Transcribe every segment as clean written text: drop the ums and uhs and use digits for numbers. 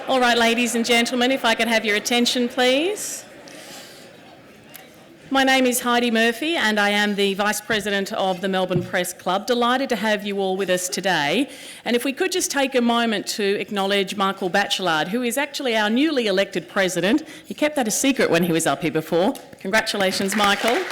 All right, ladies and gentlemen, if I could have your attention, please. My name is Heidi Murphy and I am the Vice President of the Melbourne Press Club. Delighted to have you all with us today. And if we could just take a moment to acknowledge Michael Batchelard, who is actually our newly elected President. He kept that a secret when he was up here before. Congratulations, Michael.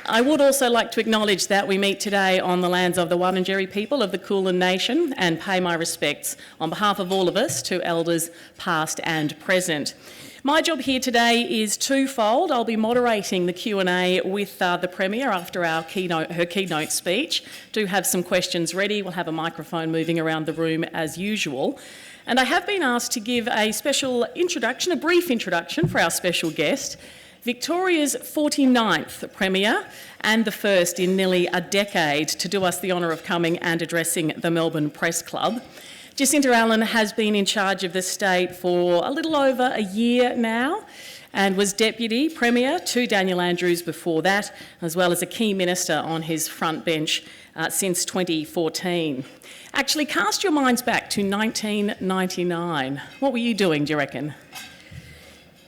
I would also like to acknowledge that we meet today on the lands of the Wurundjeri people of the Kulin Nation and pay my respects on behalf of all of us to elders past and present. My job here today is twofold. I'll be moderating the Q&A with the Premier after her keynote speech. Do have some questions ready. We'll have a microphone moving around the room as usual. And I have been asked to give a special introduction, a brief introduction for our special guest, Victoria's 49th Premier and the first in nearly a decade to do us the honour of coming and addressing the Melbourne Press Club. Jacinta Allan has been in charge of the state for a little over a year now and was Deputy Premier to Daniel Andrews before that, as well as a key minister on his front bench since 2014. Actually, cast your minds back to 1999. What were you doing, do you reckon?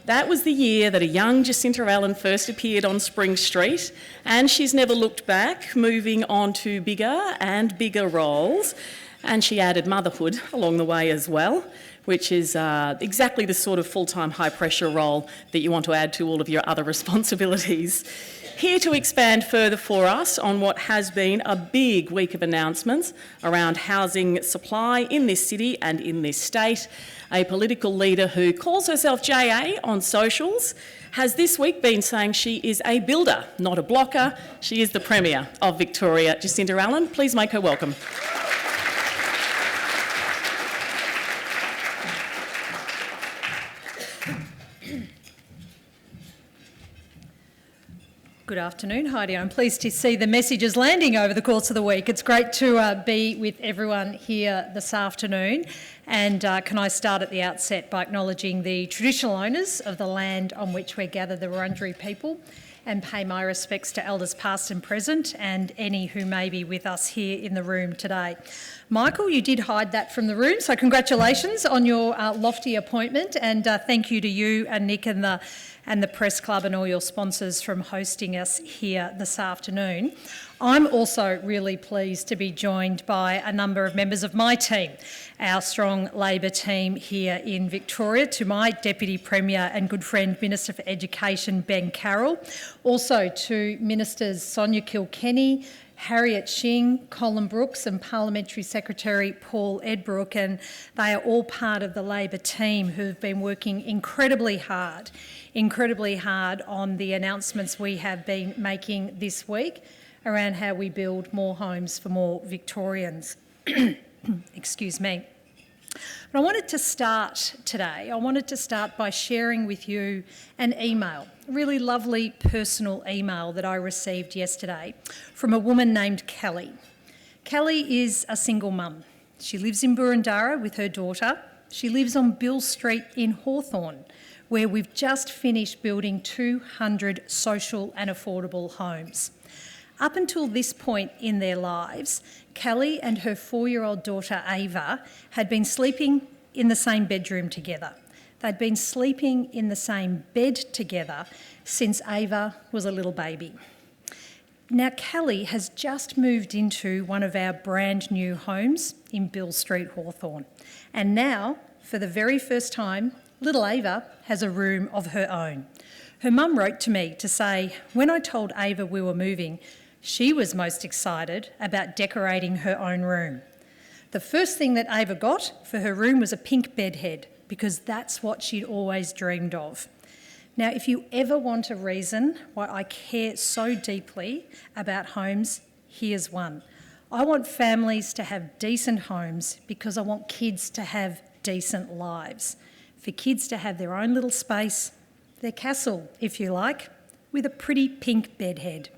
That was the year that a young Jacinta Allan first appeared on Spring Street, and she's never looked back, moving on to bigger and bigger roles. And she added motherhood along the way as well, which is exactly the sort of full-time high-pressure role that you want to add to all of your other responsibilities. Here to expand further for us on what has been a big week of announcements around housing supply in this city and in this state, a political leader who calls herself JA on socials, has this week been saying she is a builder, not a blocker. She is the Premier of Victoria. Jacinta Allan, please make her welcome. Good afternoon, Heidi. I'm pleased to see the messages landing over the course of the week. It's great to be with everyone here this afternoon. And can I start at the outset by acknowledging the traditional owners of the land on which we're gathered, the Wurundjeri people, and pay my respects to elders past and present and any who may be with us here in the room today. Michael, you did hide that from the room, so congratulations on your lofty appointment, and thank you to you and Nick and the Press Club and all your sponsors from hosting us here this afternoon. I'm also really pleased to be joined by a number of members of my team, our strong Labor team here in Victoria, to my Deputy Premier and good friend Minister for Education, Ben Carroll, also to Ministers Sonia Kilkenny, Harriet Shing, Colin Brooks and Parliamentary Secretary Paul Edbrook, and they are all part of the Labor team who've been working incredibly hard on the announcements we have been making this week around how we build more homes for more Victorians. Excuse me. But I wanted to start by sharing with you an email, a really lovely personal email that I received yesterday from a woman named Kelly. Kelly is a single mum. She lives in Burundara with her daughter. She lives on Bill Street in Hawthorn, where we've just finished building 200 social and affordable homes. Up until this point in their lives, Kelly and her 4-year-old daughter Ava had been sleeping in the same bedroom together. They'd been sleeping in the same bed together since Ava was a little baby. Now, Kelly has just moved into one of our brand new homes in Bill Street, Hawthorn. And now, for the very first time, little Ava has a room of her own. Her mum wrote to me to say, when I told Ava we were moving, she was most excited about decorating her own room. The first thing that Ava got for her room was a pink bedhead, because that's what she'd always dreamed of. Now, if you ever want a reason why I care so deeply about homes, here's one. I want families to have decent homes because I want kids to have decent lives. For kids to have their own little space, their castle, if you like, with a pretty pink bedhead.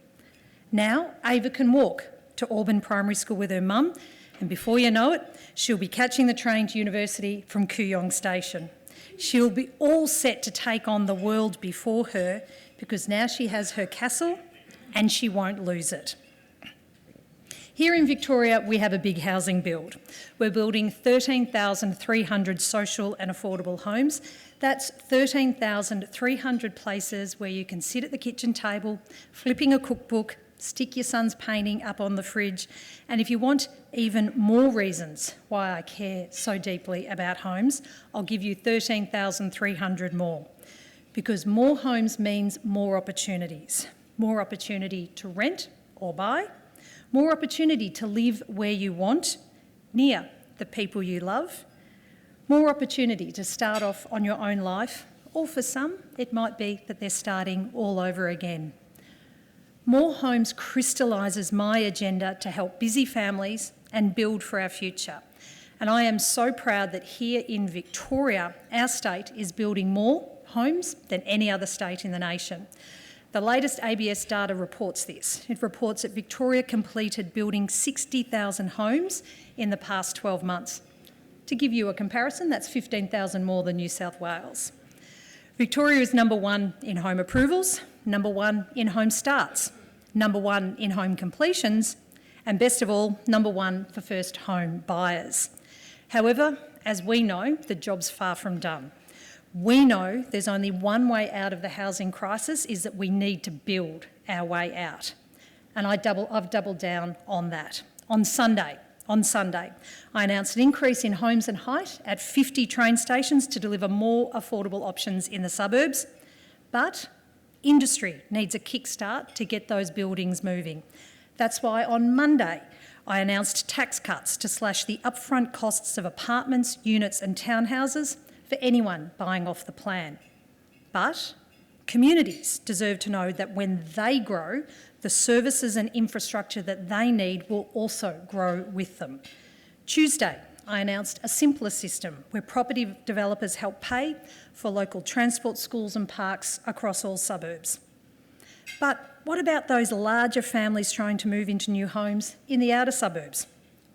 Now, Ava can walk to Auburn Primary School with her mum, and before you know it, she'll be catching the train to university from Kooyong Station. She'll be all set to take on the world before her because now she has her castle and she won't lose it. Here in Victoria, we have a big housing build. We're building 13,300 social and affordable homes. That's 13,300 places where you can sit at the kitchen table, flipping a cookbook, stick your son's painting up on the fridge. And if you want even more reasons why I care so deeply about homes, I'll give you 13,300 more. Because more homes means more opportunities. More opportunity to rent or buy, more opportunity to live where you want, near the people you love, more opportunity to start off on your own life, or for some, it might be that they're starting all over again. More homes crystallises my agenda to help busy families and build for our future. And I am so proud that here in Victoria, our state is building more homes than any other state in the nation. The latest ABS data reports this. It reports that Victoria completed building 60,000 homes in the past 12 months. To give you a comparison, that's 15,000 more than New South Wales. Victoria is number one in home approvals, number one in home starts, number one in home completions, and best of all, number one for first home buyers. However, as we know, the job's far from done. We know there's only one way out of the housing crisis, is that we need to build our way out. And I've doubled down on that. On Sunday, I announced an increase in homes and height at 50 train stations to deliver more affordable options in the suburbs. But industry needs a kickstart to get those buildings moving. That's why on Monday, I announced tax cuts to slash the upfront costs of apartments, units and townhouses for anyone buying off the plan. But communities deserve to know that when they grow, the services and infrastructure that they need will also grow with them. Tuesday, I announced a simpler system where property developers help pay for local transport, schools and parks across all suburbs. But what about those larger families trying to move into new homes in the outer suburbs?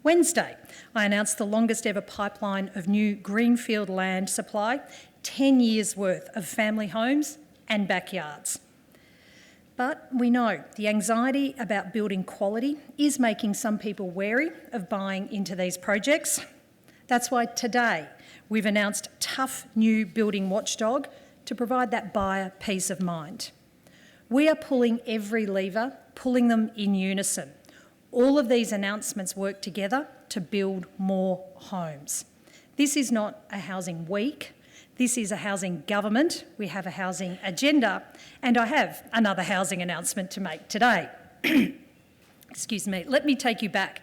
Wednesday, I announced the longest ever pipeline of new greenfield land supply, 10 years worth of family homes and backyards. But we know the anxiety about building quality is making some people wary of buying into these projects. That's why today we've announced tough new building watchdog to provide that buyer peace of mind. We are pulling every lever, pulling them in unison. All of these announcements work together to build more homes. This is not a housing week. This is a housing government. We have a housing agenda, and I have another housing announcement to make today. Excuse me. Let me take you back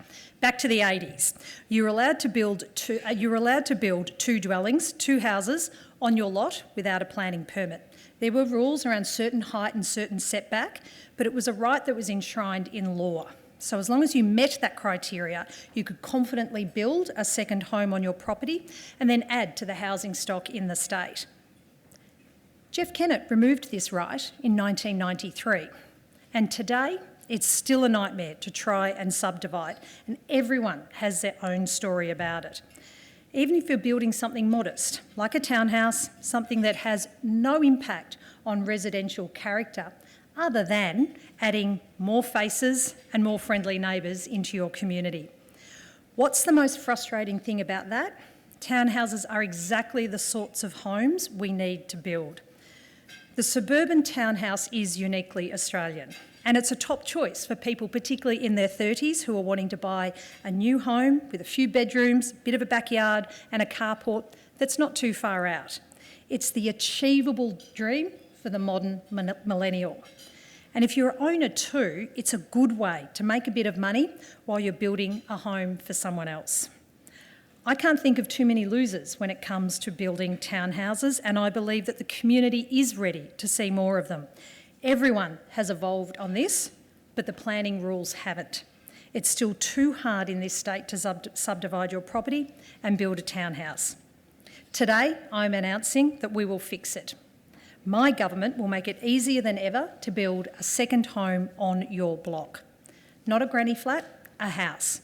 to the 80s. You're allowed to build two dwellings, two houses on your lot without a planning permit. There were rules around certain height and certain setback, but it was a right that was enshrined in law. So as long as you met that criteria, you could confidently build a second home on your property and then add to the housing stock in the state. Jeff Kennett removed this right in 1993, and today it's still a nightmare to try and subdivide, and everyone has their own story about it. Even if you're building something modest, like a townhouse, something that has no impact on residential character, other than adding more faces and more friendly neighbours into your community. What's the most frustrating thing about that? Townhouses are exactly the sorts of homes we need to build. The suburban townhouse is uniquely Australian, and it's a top choice for people, particularly in their 30s, who are wanting to buy a new home with a few bedrooms, a bit of a backyard and a carport that's not too far out. It's the achievable dream for the modern millennial. And if you're an owner too, it's a good way to make a bit of money while you're building a home for someone else. I can't think of too many losers when it comes to building townhouses, and I believe that the community is ready to see more of them. Everyone has evolved on this, but the planning rules haven't. It's still too hard in this state to subdivide your property and build a townhouse. Today, I'm announcing that we will fix it. My government will make it easier than ever to build a second home on your block. Not a granny flat, a house.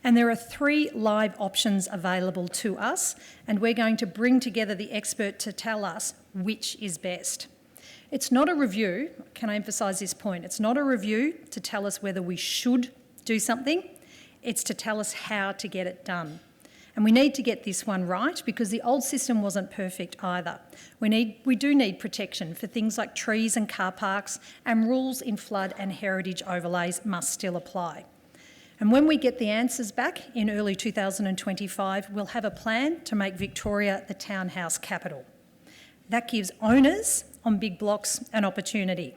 And there are 3 live options available to us, and we're going to bring together the expert to tell us which is best. It's not a review, can I emphasise this point? It's not a review to tell us whether we should do something. It's to tell us how to get it done. And we need to get this one right because the old system wasn't perfect either. We do need protection for things like trees and car parks, and rules in flood and heritage overlays must still apply. And when we get the answers back in early 2025, we'll have a plan to make Victoria the townhouse capital. That gives owners on big blocks an opportunity.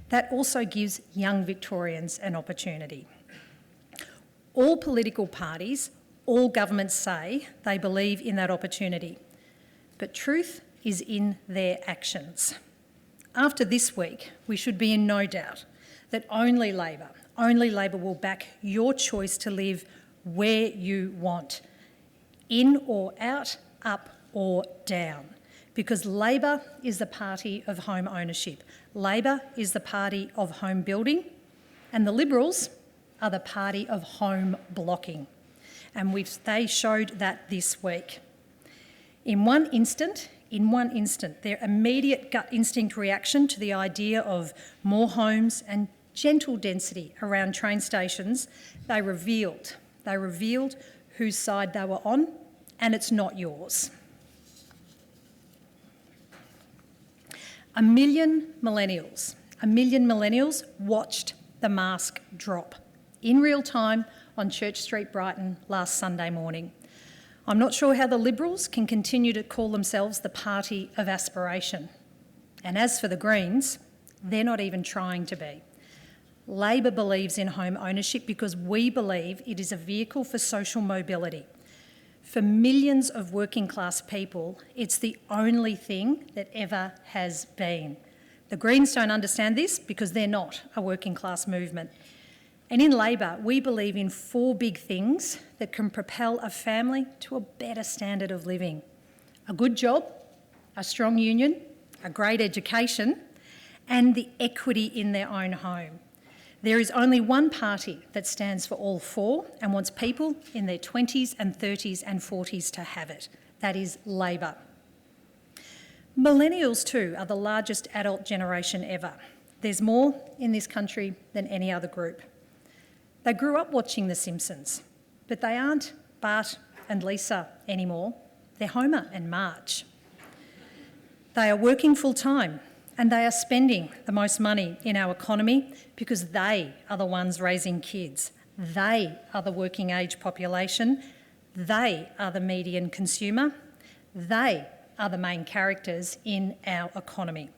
That also gives young Victorians an opportunity. All political parties, all governments say they believe in that opportunity, but truth is in their actions. After this week, we should be in no doubt that only Labor will back your choice to live where you want, in or out, up or down, because Labor is the party of home ownership. Labor is the party of home building, and the Liberals are the party of home blocking. And they showed that this week. In one instant, their immediate gut instinct reaction to the idea of more homes and gentle density around train stations, they revealed whose side they were on, and it's not yours. 1 million millennials watched the mask drop in real time on Church Street, Brighton, last Sunday morning. I'm not sure how the Liberals can continue to call themselves the party of aspiration. And as for the Greens, they're not even trying to be. Labor believes in home ownership because we believe it is a vehicle for social mobility. For millions of working class people, it's the only thing that ever has been. The Greens don't understand this because they're not a working class movement. And in Labor, we believe in 4 big things that can propel a family to a better standard of living: a good job, a strong union, a great education, and the equity in their own home. There is only one party that stands for all 4 and wants people in their 20s and 30s and 40s to have it. That is Labor. Millennials too are the largest adult generation ever. There's more in this country than any other group. They grew up watching The Simpsons, but they aren't Bart and Lisa anymore. They're Homer and Marge. They are working full time, and they are spending the most money in our economy because they are the ones raising kids. They are the working age population. They are the median consumer. They are the main characters in our economy.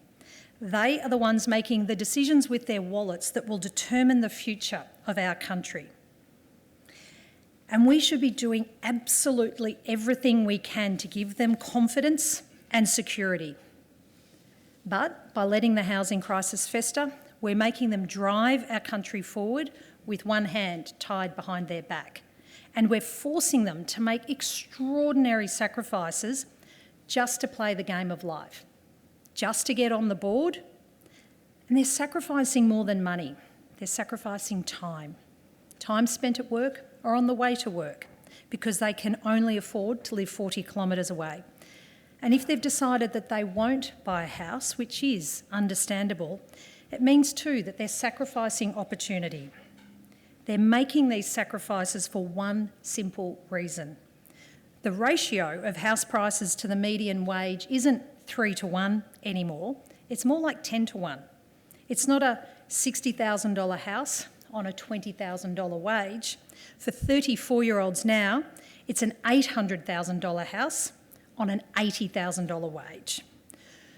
They are the ones making the decisions with their wallets that will determine the future of our country. And we should be doing absolutely everything we can to give them confidence and security. But by letting the housing crisis fester, we're making them drive our country forward with one hand tied behind their back. And we're forcing them to make extraordinary sacrifices just to play the game of life, just to get on the board. And they're sacrificing more than money. They're sacrificing time spent at work or on the way to work, because they can only afford to live 40 kilometres away. And if they've decided that they won't buy a house, which is understandable, it means too that they're sacrificing opportunity. They're making these sacrifices for one simple reason. The ratio of house prices to the median wage isn't 3 to 1 anymore, it's more like 10 to 1. It's not a $60,000 house on a $20,000 wage. For 34-year-olds now, it's an $800,000 house on an $80,000 wage.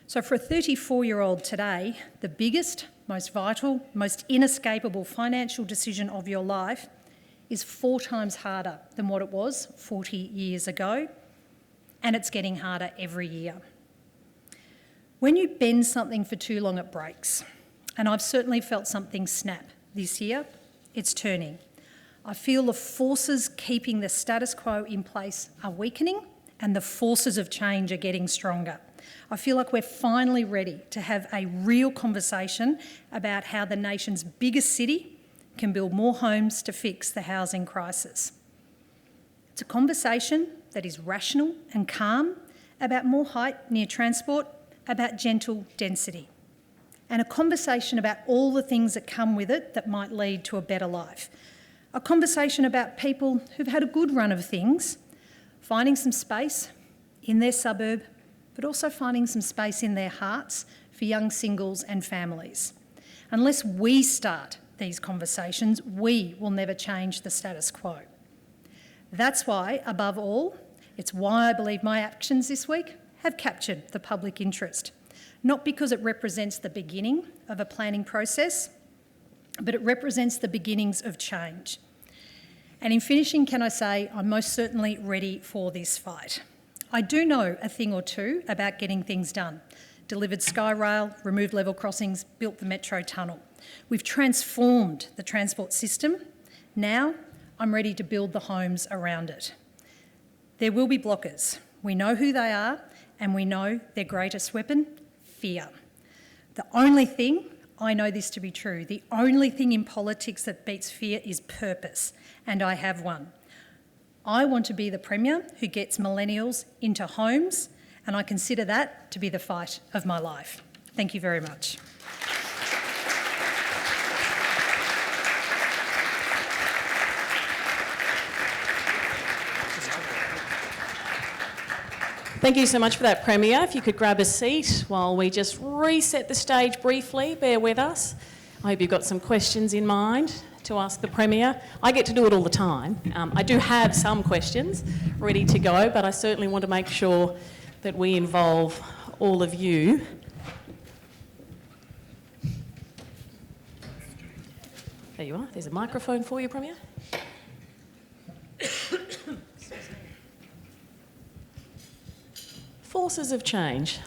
So for a 34-year-old today, the biggest, most vital, most inescapable financial decision of your life is 4 times harder than what it was 40 years ago, and it's getting harder every year. When you bend something for too long, it breaks. And I've certainly felt something snap this year. It's turning. I feel the forces keeping the status quo in place are weakening, and the forces of change are getting stronger. I feel like we're finally ready to have a real conversation about how the nation's biggest city can build more homes to fix the housing crisis. It's a conversation that is rational and calm, about more height near transport, about gentle density, and a conversation about all the things that come with it that might lead to a better life. A conversation about people who've had a good run of things, finding some space in their suburb, but also finding some space in their hearts for young singles and families. Unless we start these conversations, we will never change the status quo. That's why, above all, it's why I believe my actions this week have captured the public interest. Not because it represents the beginning of a planning process, but it represents the beginnings of change. And in finishing, can I say I'm most certainly ready for this fight. I do know a thing or two about getting things done. Delivered Skyrail, removed level crossings, built the metro tunnel. We've transformed the transport system. Now I'm ready to build the homes around it. There will be blockers. We know who they are, and we know their greatest weapon, fear. The only thing, I know this to be true, the only thing in politics that beats fear is purpose, and I have one. I want to be the Premier who gets millennials into homes, and I consider that to be the fight of my life. Thank you very much. Thank you so much for that, Premier. If you could grab a seat while we just reset the stage briefly, bear with us. I hope you've got some questions in mind to ask the Premier. I get to do it all the time. I do have some questions ready to go, but I certainly want to make sure that we involve all of you. There you are. There's a microphone for you, Premier. Forces of change.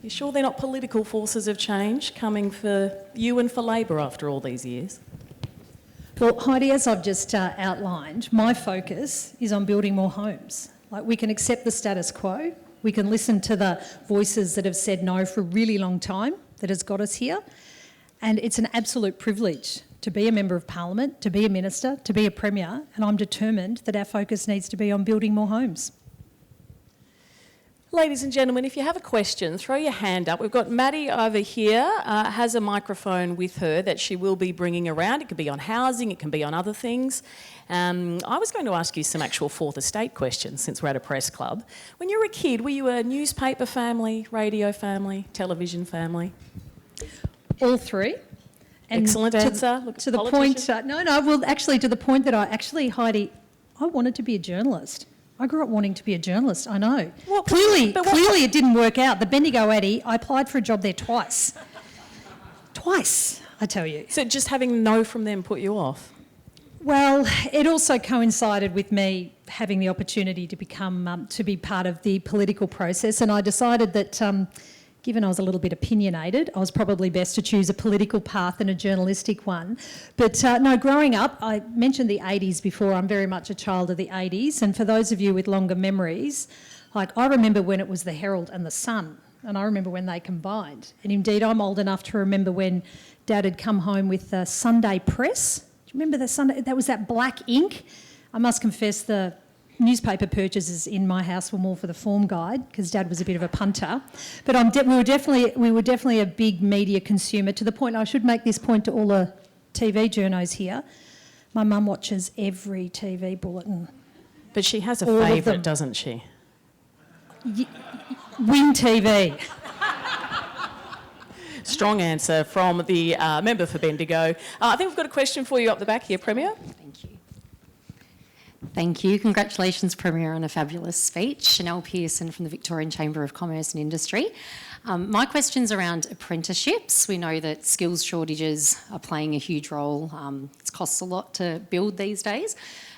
You sure they're not political forces of change coming for you and for Labor after all these years? Well, Heidi, as I've just outlined, my focus is on building more homes. Like, we can accept the status quo, we can listen to the voices that have said no for a really long time that has got us here, and it's an absolute privilege to be a Member of Parliament, to be a Minister, to be a Premier, and I'm determined that our focus needs to be on building more homes. Ladies and gentlemen, if you have a question, throw your hand up. We've got Maddie over here, has a microphone with her that she will be bringing around. It could be on housing, it can be on other things. I was going to ask you some actual Fourth Estate questions since we're at a press club. When you were a kid, were you a newspaper family, radio family, television family? All three. And excellent answer. To the point, to the point that Heidi, I wanted to be a journalist. I grew up wanting to be a journalist, I know. Well, clearly it didn't work out. The Bendigo Addy, I applied for a job there twice. Twice, I tell you. So just having no from them put you off? Well, it also coincided with me having the opportunity to become, to be part of the political process, and I decided that given I was a little bit opinionated, I was probably best to choose a political path than a journalistic one. But no, growing up, I mentioned the 80s before, I'm very much a child of the 80s, and for those of you with longer memories, like I remember when it was the Herald and the Sun, and I remember when they combined. And indeed, I'm old enough to remember when Dad had come home with the Sunday Press. Do you remember the Sunday? That was that black ink. I must confess the newspaper purchases in my house were more for the form guide because Dad was a bit of a punter. But we were definitely a big media consumer, to the point, I should make this point to all the TV journos here, my mum watches every TV bulletin. But she has a favourite, doesn't she? Win TV. Strong answer from the member for Bendigo. I think we've got a question for you up the back here, Premier. Thank you. Thank you. Congratulations, Premier, on a fabulous speech. Chanel Pearson from the Victorian Chamber of Commerce and Industry. My question's around apprenticeships. We know that skills shortages are playing a huge role. It costs a lot to build these days.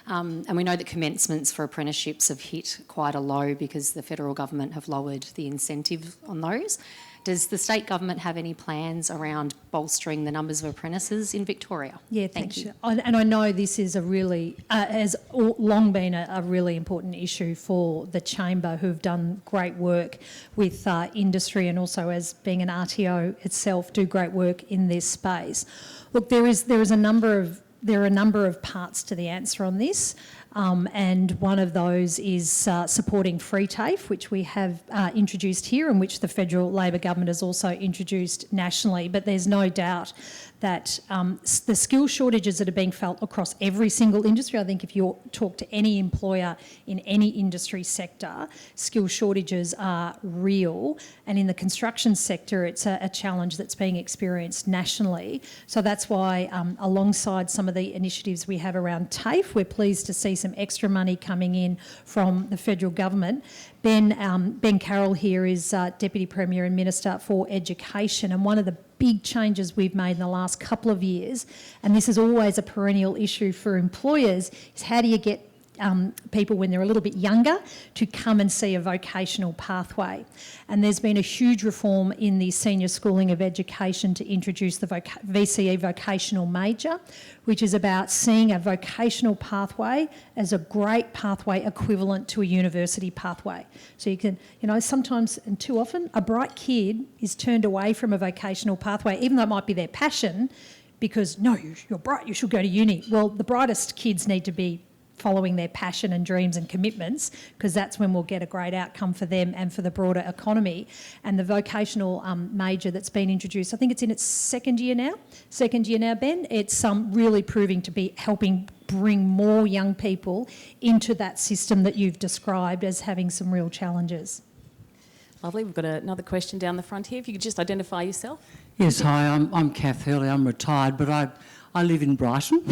And we know that commencements for apprenticeships have hit quite a low because the federal government have lowered the incentive on those. Does the state government have any plans around bolstering the numbers of apprentices in Victoria? Yeah, thank you. And I know this is a really, has long been a really important issue for the Chamber, who've done great work with industry, and also as being an RTO itself, do great work in this space. Look, there are a number of parts to the answer on this. and one of those is supporting free TAFE, which we have introduced here and which the federal Labor government has also introduced nationally. But there's no doubt that the skill shortages that are being felt across every single industry, I think if you talk to any employer in any industry sector, skill shortages are real. And in the construction sector, it's a challenge that's being experienced nationally. So that's why, alongside some of the initiatives we have around TAFE, we're pleased to see some extra money coming in from the federal government. Ben Carroll here is Deputy Premier and Minister for Education, and one of the big changes we've made in the last couple of years, and this is always a perennial issue for employers, is how do you get people when they're a little bit younger to come and see a vocational pathway. And there's been a huge reform in the senior schooling of education to introduce the VCE vocational major, which is about seeing a vocational pathway as a great pathway equivalent to a university pathway. So you can, sometimes and too often, a bright kid is turned away from a vocational pathway, even though it might be their passion, because, no, you're bright, you should go to uni. Well, the brightest kids need to be following their passion and dreams and commitments, because that's when we'll get a great outcome for them and for the broader economy. And the vocational major that's been introduced, I think it's in its second year now, Ben. It's really proving to be helping bring more young people into that system that you've described as having some real challenges. Lovely. We've got another question down the front here. If you could just identify yourself. Yes, hi, I'm Kath Hurley. I'm retired, but I live in Brighton.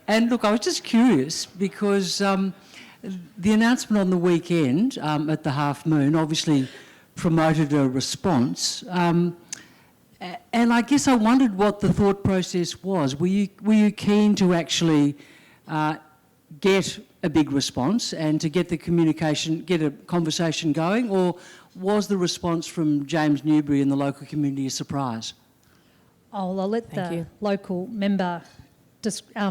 And look, I was just curious because the announcement on the weekend at the Half Moon obviously promoted a response, and I guess I wondered what the thought process was. Were you keen to actually get a big response and to get the communication, get a conversation going, or was the response from James Newbury and the local community a surprise? I'll let the local member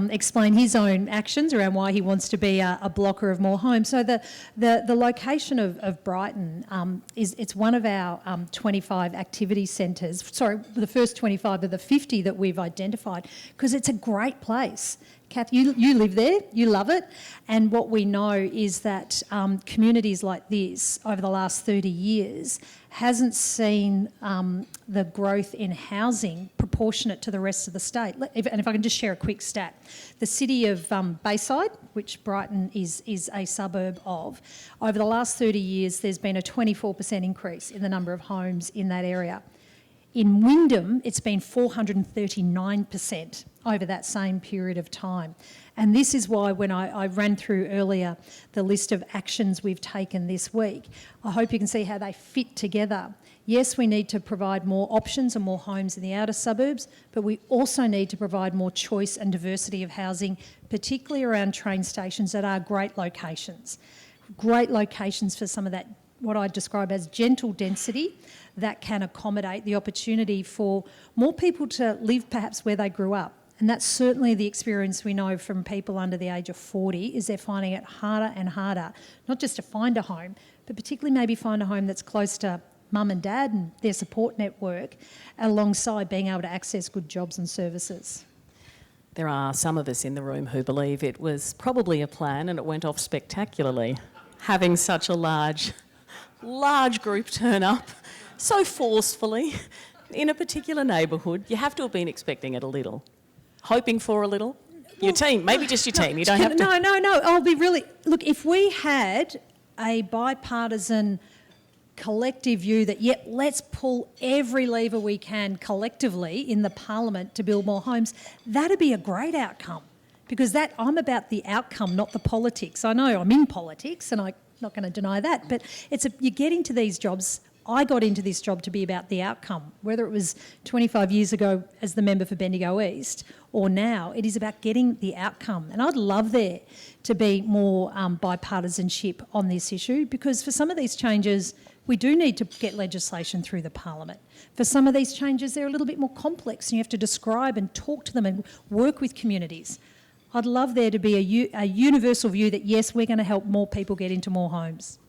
explain his own actions around why he wants to be a blocker of more homes. So the location of Brighton it's one of our 25 activity centres. Sorry, the first 25 of the 50 that we've identified, because it's a great place. Kath, you live there, you love it, and what we know is that communities like this over the last 30 years hasn't seen the growth in housing proportionate to the rest of the state. And if I can just share a quick stat. The city of Bayside, which Brighton is a suburb of, over the last 30 years there's been a 24% increase in the number of homes in that area. In Wyndham, it's been 439% over that same period of time. And this is why when I ran through earlier the list of actions we've taken this week, I hope you can see how they fit together. Yes, we need to provide more options and more homes in the outer suburbs, but we also need to provide more choice and diversity of housing, particularly around train stations that are great locations. Great locations for some of that, what I describe as gentle density, that can accommodate the opportunity for more people to live perhaps where they grew up. And that's certainly the experience we know from people under the age of 40, is they're finding it harder and harder, not just to find a home, but particularly maybe find a home that's close to mum and dad and their support network, alongside being able to access good jobs and services. There are some of us in the room who believe it was probably a plan and it went off spectacularly, having such a large group turn up so forcefully in a particular neighbourhood. You have to have been expecting it a little, hoping for a little. Your team, maybe just your team. You don't have to. No. I'll be really... Look, if we had a bipartisan collective view that, let's pull every lever we can collectively in the parliament to build more homes, that'd be a great outcome. Because I'm about the outcome, not the politics. I know I'm in politics and I'm not going to deny that, but you get into these jobs. I got into this job to be about the outcome, whether it was 25 years ago as the member for Bendigo East or now, it is about getting the outcome. And I'd love there to be more bipartisanship on this issue, because for some of these changes, we do need to get legislation through the parliament. For some of these changes, they're a little bit more complex and you have to describe and talk to them and work with communities. I'd love there to be a universal view that, yes, we're going to help more people get into more homes.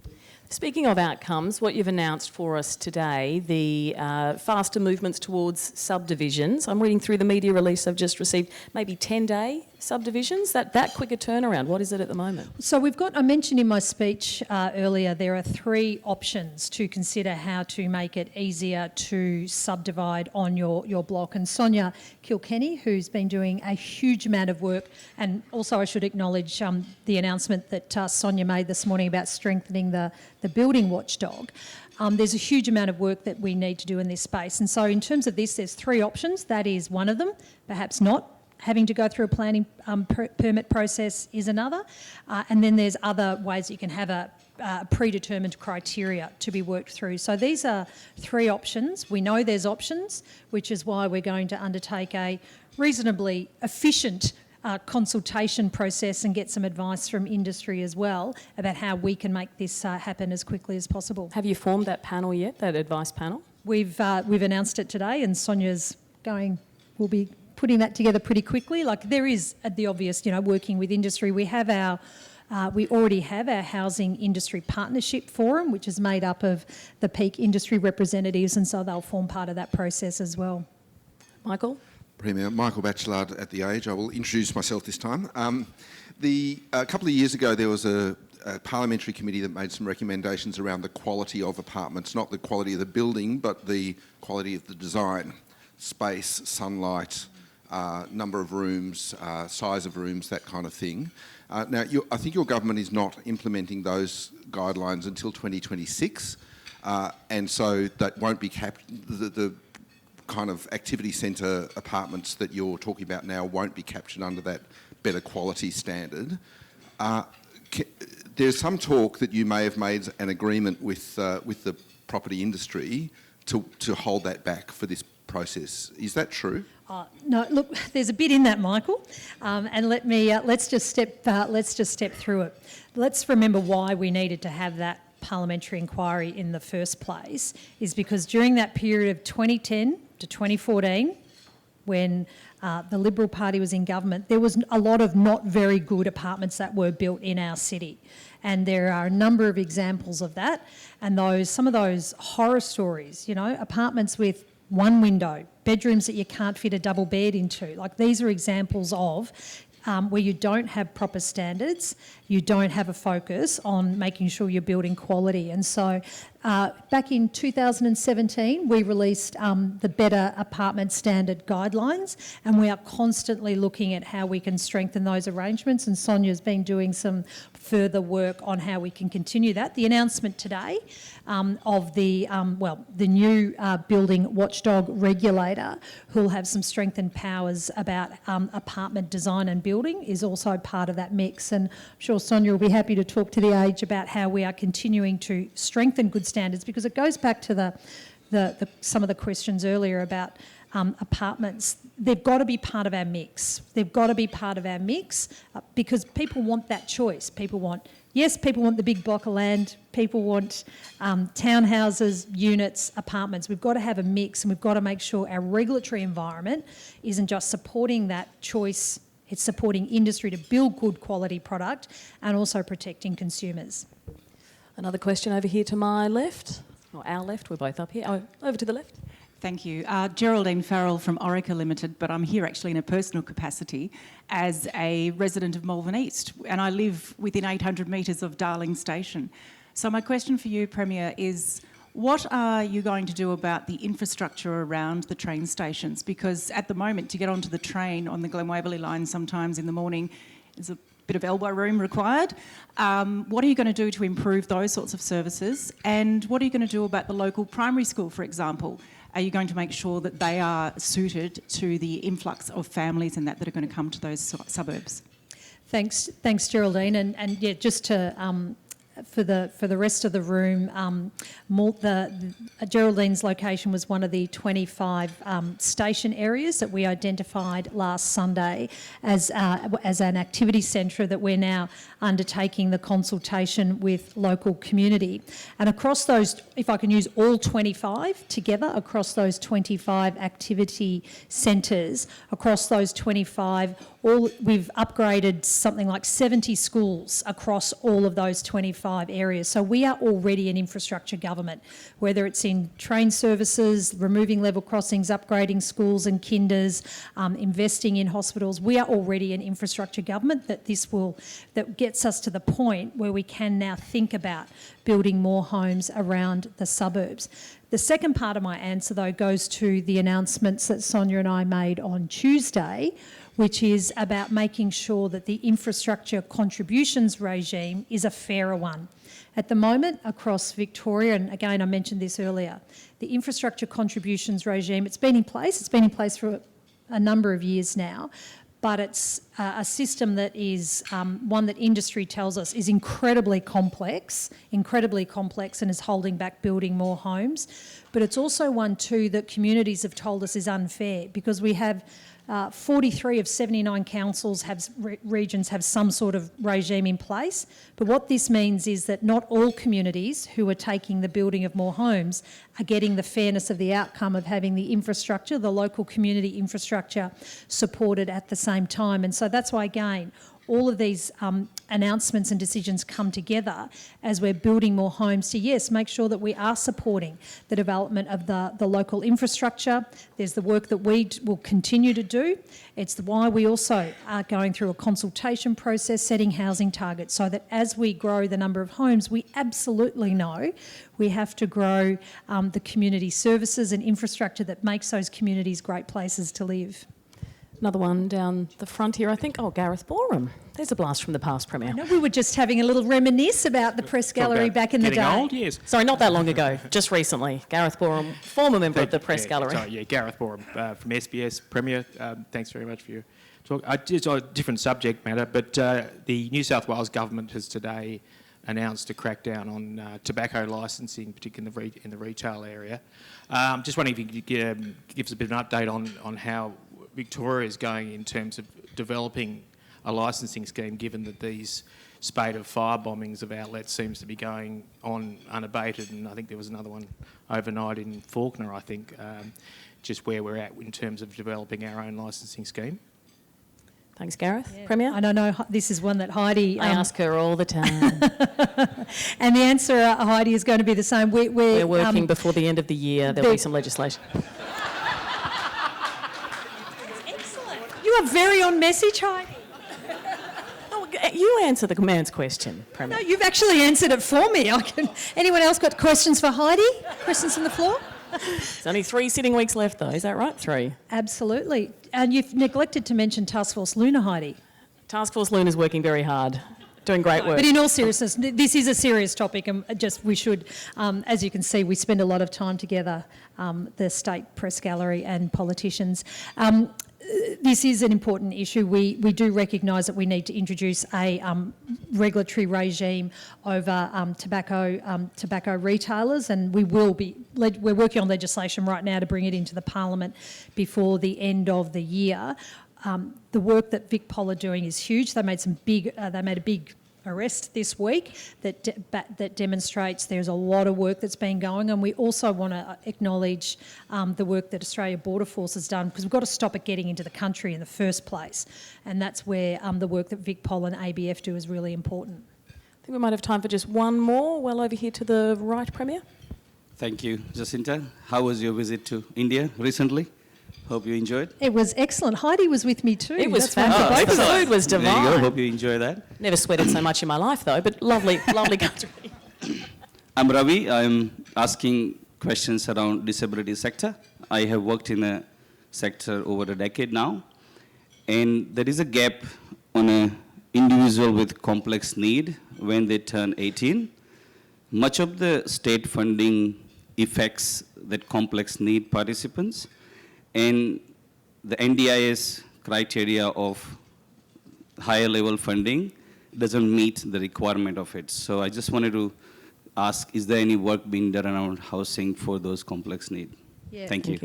Speaking of outcomes, what you've announced for us today, the faster movements towards subdivisions. I'm reading through the media release I've just received, maybe 10-day subdivisions, that quicker turnaround. What is it at the moment? So we've got, I mentioned in my speech earlier, there are 3 options to consider how to make it easier to subdivide on your block. And Sonia Kilkenny, who's been doing a huge amount of work, and also I should acknowledge the announcement that Sonia made this morning about strengthening the building watchdog. There's a huge amount of work that we need to do in this space. And so in terms of this, there's 3 options. That is one of them, perhaps not. Having to go through a planning permit process is another. And then there's other ways you can have a predetermined criteria to be worked through. So these are 3 options. We know there's options, which is why we're going to undertake a reasonably efficient consultation process and get some advice from industry as well about how we can make this happen as quickly as possible. Have you formed that panel yet, that advice panel? We've announced it today, and Sonia's we'll be putting that together pretty quickly. Like, there is the obvious, working with industry. We already have our Housing Industry Partnership Forum, which is made up of the peak industry representatives, and so they'll form part of that process as well. Michael? Premier, Michael Batchelard at The Age. I will introduce myself this time. A couple of years ago, there was a parliamentary committee that made some recommendations around the quality of apartments, not the quality of the building, but the quality of the design, space, sunlight, number of rooms, size of rooms, that kind of thing. Now, I think your government is not implementing those guidelines until 2026, and so that won't be the kind of activity centre apartments that you're talking about now won't be captured under that better quality standard. There's some talk that you may have made an agreement with the property industry to hold that back for this process. Is that true? No, look, there's a bit in that, Michael, and let's just step through it. Let's remember why we needed to have that parliamentary inquiry in the first place, is because during that period of 2010 to 2014, when the Liberal Party was in government, there was a lot of not very good apartments that were built in our city. And there are a number of examples of that. And some of those horror stories, apartments with one window, bedrooms that you can't fit a double bed into. Like, these are examples of where you don't have proper standards, you don't have a focus on making sure you're building quality. And so back in 2017, we released the Better Apartment Standard Guidelines, and we are constantly looking at how we can strengthen those arrangements, and Sonia's been doing some further work on how we can continue that. The announcement today of the new building watchdog regulator, who'll have some strengthened powers about apartment design and building, is also part of that mix. And I'm sure Sonia will be happy to talk to The Age about how we are continuing to strengthen good standards, because it goes back to some of the questions earlier about apartments. They've got to be part of our mix. Because people want that choice. People want the big block of land. People want townhouses, units, apartments. We've got to have a mix, and we've got to make sure our regulatory environment isn't just supporting that choice, it's supporting industry to build good quality product and also protecting consumers. Another question over here to my left, or our left, we're both up here. Oh, over to the left. Thank you. Geraldine Farrell from Orica Limited, but I'm here actually in a personal capacity as a resident of Melbourne East, and I live within 800 metres of Darling Station. So my question for you, Premier, is what are you going to do about the infrastructure around the train stations? Because at the moment, to get onto the train on the Glen Waverley line sometimes in the morning is a bit of elbow room required. What are you going to do to improve those sorts of services? And what are you going to do about the local primary school, for example? Are you going to make sure that they are suited to the influx of families and that are going to come to those suburbs? Thanks, Geraldine. And yeah, just to for the rest of the room, Geraldine's location was one of the 25 station areas that we identified last Sunday as an activity centre that we're now undertaking the consultation with local community. And across those, if I can use all 25 together, across those 25 activity centres, across those 25, we've upgraded something like 70 schools across all of those 25 25 areas. So we are already an infrastructure government, whether it's in train services, removing level crossings, upgrading schools and kinders, investing in hospitals. We are already an infrastructure government that gets us to the point where we can now think about building more homes around the suburbs. The second part of my answer, though, goes to the announcements that Sonia and I made on Tuesday, which is about making sure that the infrastructure contributions regime is a fairer one. At the moment, across Victoria, and again, I mentioned this earlier, the infrastructure contributions regime, it's been in place for a number of years now, but it's a system that is one that industry tells us is incredibly complex and is holding back building more homes. But it's also one too that communities have told us is unfair, because we have 43 of 79 councils regions have some sort of regime in place. But what this means is that not all communities who are taking the building of more homes are getting the fairness of the outcome of having the infrastructure, the local community infrastructure, supported at the same time. And so that's why, again, all of these announcements and decisions come together as we're building more homes to, yes, make sure that we are supporting the development of the local infrastructure. There's the work that we will continue to do. It's why we also are going through a consultation process, setting housing targets, so that as we grow the number of homes, we absolutely know we have to grow the community services and infrastructure that makes those communities great places to live. Another one down the front here, I think. Oh, Gareth Boreham. There's a blast from the past, Premier. No, we were just having a little reminisce about the press gallery back in the day. Getting old, yes. Sorry, not that long ago, just recently. Gareth Boreham, former member of the press gallery. Sorry, Gareth Boreham from SBS. Premier, thanks very much for your talk. It's a different subject matter, but the New South Wales government has today announced a crackdown on tobacco licensing, particularly in the retail area. Just wondering if you could give us a bit of an update on how Victoria is going in terms of developing a licensing scheme, given that these spate of fire bombings of outlets seems to be going on unabated, and I think there was another one overnight in Fawkner, I think, just where we're at in terms of developing our own licensing scheme. Thanks, Gareth. Yeah. Premier? And I know this is one that Heidi... I ask her all the time. And the answer, Heidi, is going to be the same. We're working before the end of the year. There'll be some legislation. You are very on message, Heidi. Oh, you answer the man's question, Premier. No, you've actually answered it for me. Anyone else got questions for Heidi? Questions on the floor? There's only 3 sitting weeks left, though. Is that right? 3. Absolutely. And you've neglected to mention Task Force Luna, Heidi. Task Force Luna's working very hard, doing great work. But in all seriousness, this is a serious topic, and we should, as you can see, we spend a lot of time together, the State Press Gallery and politicians. This is an important issue. We do recognise that we need to introduce a regulatory regime over tobacco retailers, and we're working on legislation right now to bring it into the Parliament before the end of the year. The work that VicPol are doing is huge. They made a big arrest this week that demonstrates there's a lot of work that's been going, and we also want to acknowledge the work that Australia Border Force has done, because we've got to stop it getting into the country in the first place, and that's where the work that VicPol and ABF do is really important. I think we might have time for just one more. Well, over here to the right, Premier. Thank you, Jacinta. How was your visit to India recently? Hope you enjoyed. It was excellent. Heidi was with me too. It was fabulous. The food was divine. There you go. Hope you enjoy that. Never sweated so much in my life, though, but lovely country. I'm Ravi. I'm asking questions around disability sector. I have worked in a sector over a decade now, and there is a gap on an individual with complex need when they turn 18. Much of the state funding affects that complex need participants, and the NDIS criteria of higher level funding doesn't meet the requirement of it. So I just wanted to ask, is there any work being done around housing for those complex needs? Yeah. Thank you.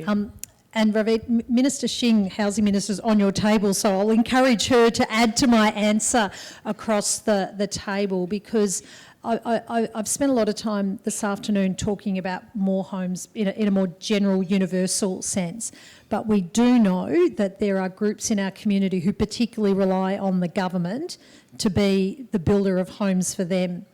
And Ravi, Minister Singh, Housing Minister, is on your table, so I'll encourage her to add to my answer across the table, because I've spent a lot of time this afternoon talking about more homes in a more general, universal sense. But we do know that there are groups in our community who particularly rely on the government to be the builder of homes for them.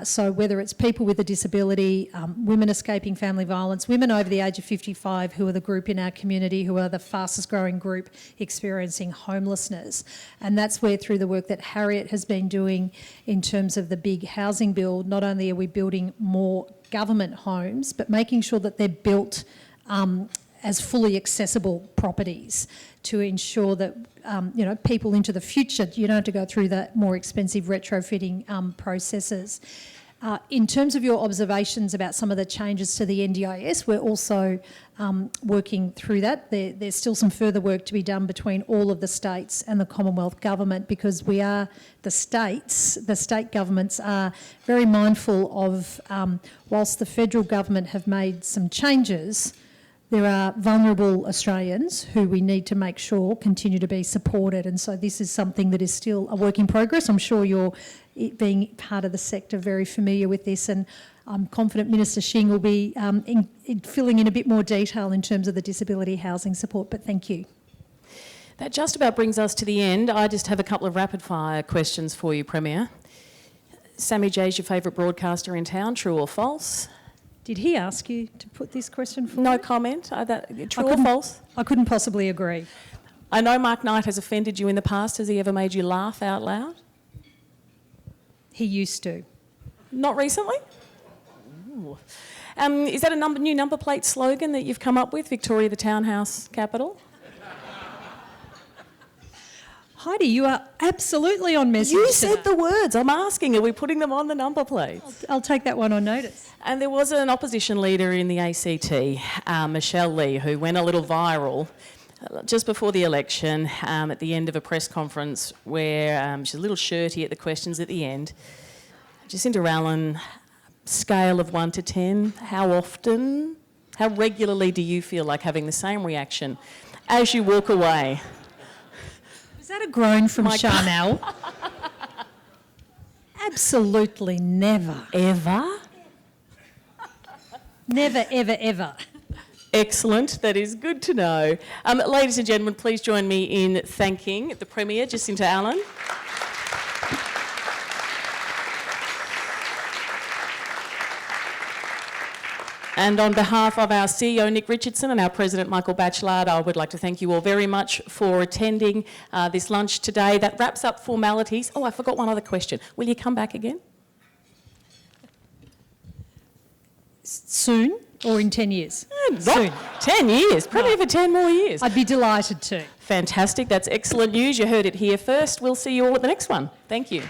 So whether it's people with a disability, women escaping family violence, women over the age of 55 who are the group in our community who are the fastest growing group experiencing homelessness. And that's where, through the work that Harriet has been doing in terms of the big housing bill, not only are we building more government homes, but making sure that they're built as fully accessible properties to ensure that people into the future, you don't have to go through the more expensive retrofitting processes. In terms of your observations about some of the changes to the NDIS, we're also working through that. There's still some further work to be done between all of the states and the Commonwealth Government, because the state governments are very mindful of, whilst the federal government have made some changes, there are vulnerable Australians who we need to make sure continue to be supported. And so this is something that is still a work in progress. I'm sure you're, being part of the sector, very familiar with this, and I'm confident Minister Shing will be filling in a bit more detail in terms of the disability housing support, but thank you. That just about brings us to the end. I just have a couple of rapid fire questions for you, Premier. Sammy J's your favourite broadcaster in town, true or false? Did he ask you to put this question forward? No comment. True or false? I couldn't possibly agree. I know Mark Knight has offended you in the past. Has he ever made you laugh out loud? He used to. Not recently? Ooh. Is that a new number plate slogan that you've come up with, Victoria the Townhouse Capital? Heidi, you are absolutely on message. You said the words. I'm asking, are we putting them on the number plates? I'll take that one on notice. And there was an opposition leader in the ACT, Michelle Lee, who went a little viral just before the election at the end of a press conference where she's a little shirty at the questions at the end. Jacinta Allan, scale of 1 to 10, how often, how regularly do you feel like having the same reaction as you walk away? Was that a groan from Charnel? Absolutely never. Ever? Never, ever, ever. Excellent. That is good to know. Ladies and gentlemen, please join me in thanking the Premier, Jacinta Allan. And on behalf of our CEO, Nick Richardson, and our President, Michael Batchelard, I would like to thank you all very much for attending this lunch today. That wraps up formalities. Oh, I forgot one other question. Will you come back again? Soon or in 10 years? Soon. 10 years. Probably for 10 more years. I'd be delighted to. Fantastic. That's excellent news. You heard it here first. We'll see you all at the next one. Thank you.